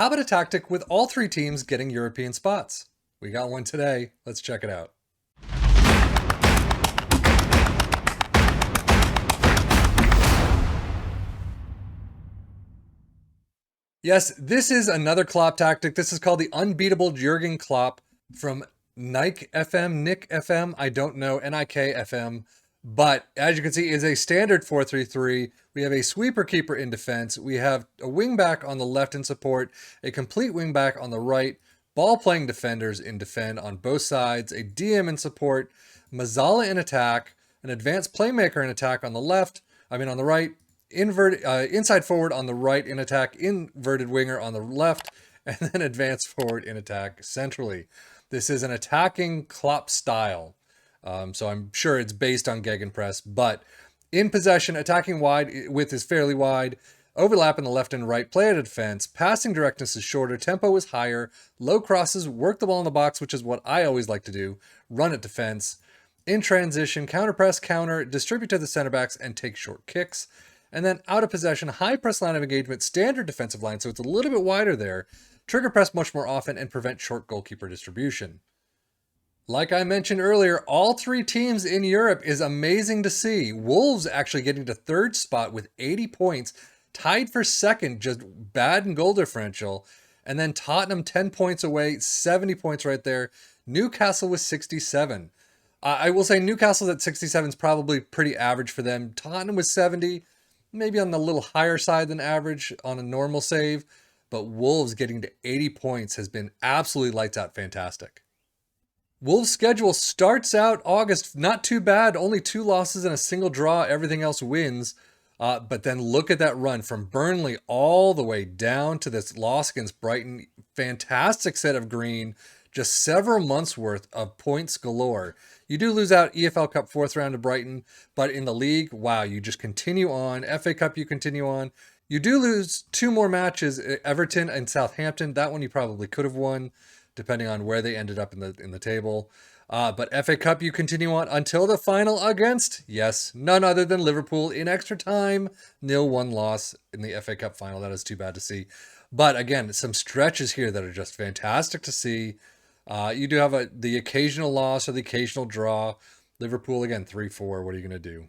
How about a tactic with all three teams getting European spots? We got one today. Let's check it out. Yes, this is another Klopp tactic. This is called the Unbeatable Jurgen Klopp from NIK FM, NIK FM. I don't know, NIK FM. But as you can see, is a standard 4-3-3. We have a sweeper keeper in defense. We have a wingback on the left in support, a complete wingback on the right, ball playing defenders in defend on both sides, a DM in support, Mazzala in attack, an advanced playmaker in attack on the on the right, inside forward on the right in attack, inverted winger on the left, and then advanced forward in attack centrally. This is an attacking Klopp style. So I'm sure it's based on Gegenpress, but in possession, attacking wide, width is fairly wide, overlap in the left and right, play at a defense, passing directness is shorter, tempo is higher, low crosses, work the ball in the box, which is what I always like to do, run at defense, in transition, counter press, counter, distribute to the center backs, and take short kicks. And then out of possession, high press line of engagement, standard defensive line, so it's a little bit wider there, trigger press much more often, and prevent short goalkeeper distribution. Like I mentioned earlier, all three teams in Europe is amazing to see. Wolves actually getting to third spot with 80 points, tied for second, just bad in goal differential. And then Tottenham 10 points away, 70 points right there. Newcastle with 67. I will say Newcastle at 67 is probably pretty average for them. Tottenham with 70, maybe on the little higher side than average on a normal save. But Wolves getting to 80 points has been absolutely lights out fantastic. Wolves' schedule starts out August, not too bad, only 2 losses and a single draw, everything else wins. But then look at that run from Burnley all the way down to this loss against Brighton. Fantastic set of green, just several months worth of points galore. You do lose out EFL Cup 4th round to Brighton, but in the league, wow, you just continue on. FA Cup, you continue on. You do lose 2 more matches, Everton and Southampton. That one you probably could have won, depending on where they ended up in the table. But FA Cup, you continue on until the final against, yes, none other than Liverpool in extra time. 0-1 loss in the FA Cup final. That is too bad to see. But again, some stretches here that are just fantastic to see. You do have the occasional loss or the occasional draw. Liverpool, again, 3-4. What are you going to do?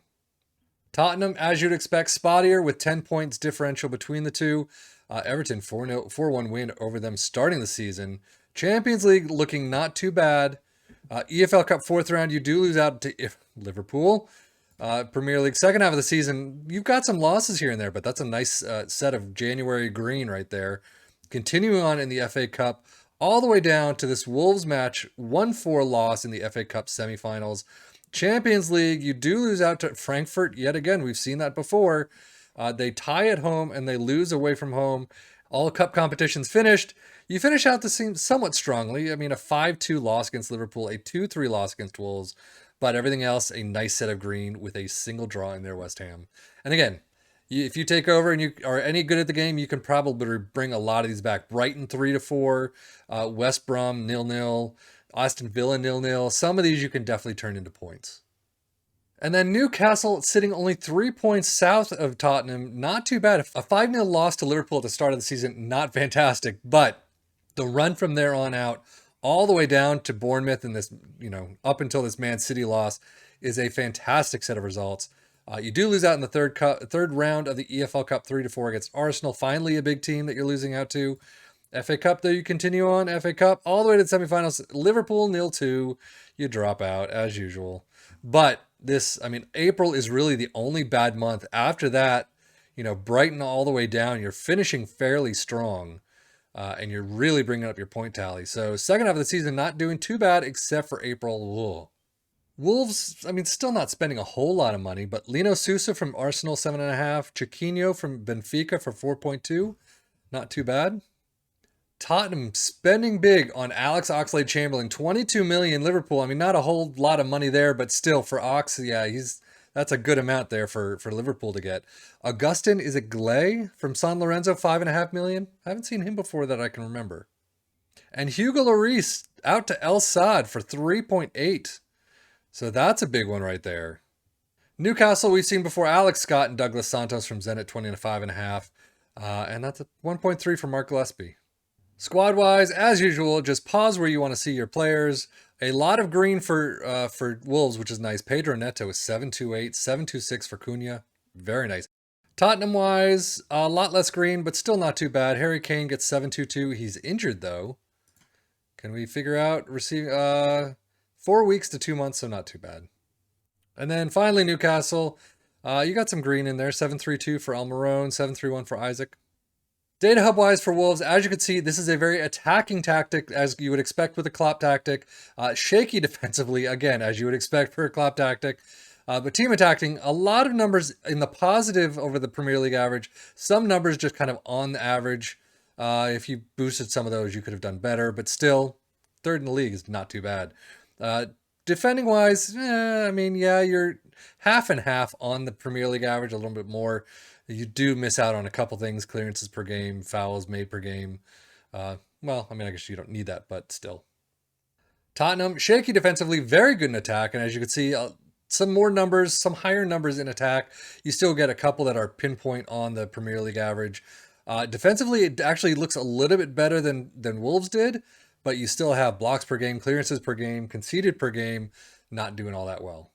Tottenham, as you'd expect, spottier with 10 points differential between the two. Everton, 4-1 win over them starting the season. Champions League looking not too bad. EFL Cup 4th round, you do lose out to Liverpool. Premier League second half of the season, you've got some losses here and there, but that's a nice set of January green right there. Continuing on in the FA Cup, all the way down to this Wolves match, 1-4 loss in the FA Cup semifinals. Champions League, you do lose out to Frankfurt yet again. We've seen that before. They tie at home and they lose away from home. All cup competitions finished. You finish out the season somewhat strongly. I mean, a 5-2 loss against Liverpool, a 2-3 loss against Wolves, but everything else, a nice set of green with a single draw in there, West Ham. And again, if you take over and you are any good at the game, you can probably bring a lot of these back. Brighton 3-4, West Brom 0-0, Aston Villa 0-0. Some of these you can definitely turn into points. And then Newcastle sitting only 3 points south of Tottenham. Not too bad. A 5-0 loss to Liverpool at the start of the season, not fantastic. But the run from there on out, all the way down to Bournemouth and this, up until this Man City loss, is a fantastic set of results. You do lose out in the third round of the EFL Cup 3-4 against Arsenal. Finally, a big team that you're losing out to. FA Cup, though, you continue on. FA Cup, all the way to the semifinals. Liverpool 0-2. You drop out, as usual. But April is really the only bad month. After that, Brighton all the way down. You're finishing fairly strong. And you're really bringing up your point tally. So second half of the season, not doing too bad, except for April. Ugh. Wolves, still not spending a whole lot of money, but Lino Sousa from Arsenal, 7.5. Chiquinho from Benfica for 4.2. Not too bad. Tottenham spending big on Alex Oxlade-Chamberlain, 22 million. Liverpool, not a whole lot of money there, but still for Ox, yeah, that's a good amount there for Liverpool to get. Augustin, is it Glay from San Lorenzo, 5.5 million? I haven't seen him before that I can remember. And Hugo Lloris out to El Saad for 3.8. So that's a big one right there. Newcastle, we've seen before, Alex Scott and Douglas Santos from Zenit, 25.5. And that's a 1.3 for Mark Gillespie. Squad-wise, as usual, just pause where you want to see your players. A lot of green for Wolves, which is nice. Pedro Neto is 728, 726 for Cunha. Very nice. Tottenham-wise, a lot less green, but still not too bad. Harry Kane gets 722. He's injured, though. Can we figure out? 4 weeks to 2 months, so not too bad. And then finally, Newcastle. You got some green in there. 732 for Almiron, 731 for Isaac. Data hub wise for Wolves, as you can see, this is a very attacking tactic, as you would expect with a Klopp tactic. Shaky defensively, again, as you would expect for a Klopp tactic. But team attacking, a lot of numbers in the positive over the Premier League average. Some numbers just kind of on the average. If you boosted some of those, you could have done better. But still, third in the league is not too bad. Defending wise, you're half and half on the Premier League average, a little bit more. You do miss out on a couple things: clearances per game, fouls made per game. I guess you don't need that, but still. Tottenham, shaky defensively, very good in attack. And as you can see, some more numbers, some higher numbers in attack. You still get a couple that are pinpoint on the Premier League average. Defensively, it actually looks a little bit better than Wolves did, but you still have blocks per game, clearances per game, conceded per game, not doing all that well.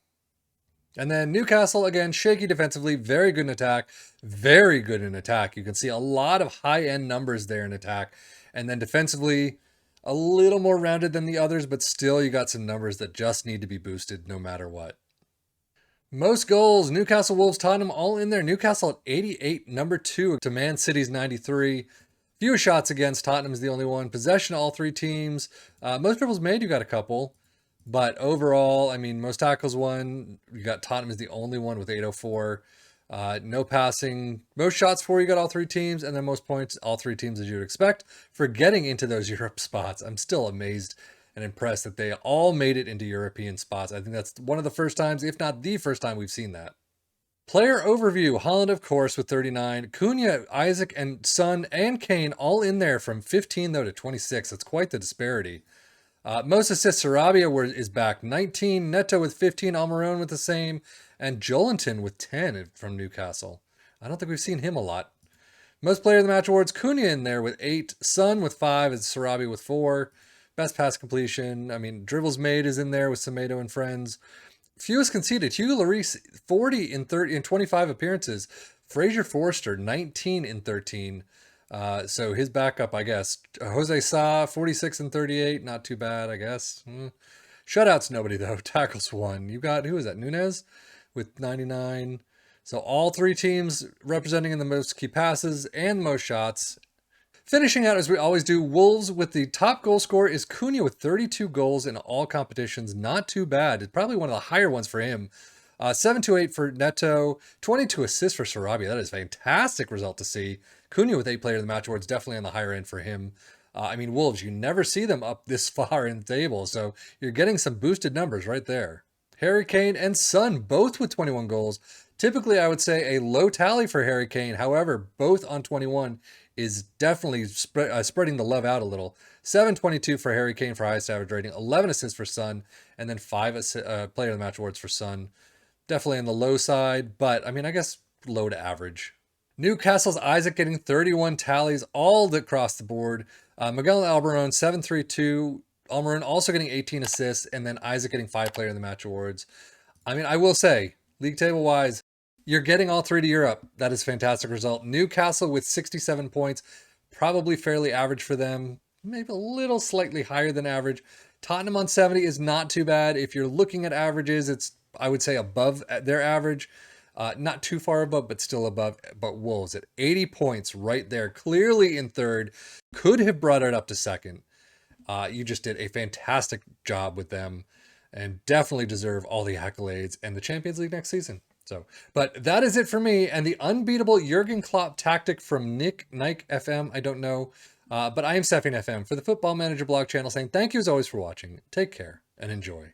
And then Newcastle, again, shaky defensively, very good in attack, very good in attack. You can see a lot of high-end numbers there in attack. And then defensively, a little more rounded than the others, but still you got some numbers that just need to be boosted no matter what. Most goals, Newcastle, Wolves, Tottenham, all in there. Newcastle at 88, number 2 to Man City's 93. Fewest shots against, Tottenham's the only one. Possession, all three teams. Most dribbles made, you got a couple. But overall, most tackles won. You got Tottenham is the only one with 804. No passing. Most shots for, you got all three teams. And then most points, all three teams as you would expect for getting into those Europe spots. I'm still amazed and impressed that they all made it into European spots. I think that's one of the first times, if not the first time, we've seen that. Player overview. Haaland, of course, with 39. Cunha, Isaac, and Son, and Kane all in there from 15, though, to 26. That's quite the disparity. Most assists, Sarabia is back 19, Neto with 15, Almiron with the same, and Jolinton with 10 from Newcastle. I don't think we've seen him a lot. Most player of the match awards, Cunha in there with 8, Son with 5, and Sarabia with 4. Best pass completion, dribbles made is in there with Semedo and friends. Fewest conceded, Hugo Lloris 40 in 25 appearances. Fraser Forster 19 in 13. So his backup, I guess. Jose Sa, 46 and 38. Not too bad, I guess. Shutouts, nobody, though. Tackles, 1. You got, who is that? Nunez with 99. So all three teams representing in the most key passes and most shots. Finishing out, as we always do, Wolves with the top goal scorer is Cunha with 32 goals in all competitions. Not too bad. It's probably one of the higher ones for him. 728 for Neto, 22 assists for Sarabia. That is a fantastic result to see. Cunha with 8 player of the match awards, definitely on the higher end for him. Wolves, you never see them up this far in the table, so you're getting some boosted numbers right there. Harry Kane and Son, both with 21 goals. Typically, I would say a low tally for Harry Kane. However, both on 21 is definitely spreading the love out a little. 722 for Harry Kane for highest average rating, 11 assists for Son, and then 5 player of the match awards for Son. Definitely on the low side, but I guess low to average. Newcastle's Isaac getting 31 tallies all across the board. Miguel Almiron 732. Almiron also getting 18 assists, and then Isaac getting 5 player of the match awards. I will say, league table wise, you're getting all three to Europe. That is a fantastic result. Newcastle with 67 points, probably fairly average for them. Maybe a little slightly higher than average. Tottenham on 70 is not too bad. If you're looking at averages, it's, I would say, above their average. Not too far above, but still above. But Wolves at 80 points right there, clearly in third. Could have brought it up to second. You just did a fantastic job with them and definitely deserve all the accolades and the Champions League next season. But that is it for me and the unbeatable Jurgen Klopp tactic from NIK FM. I don't know, but I am Stefan FM for the Football Manager blog channel saying thank you as always for watching. Take care and enjoy.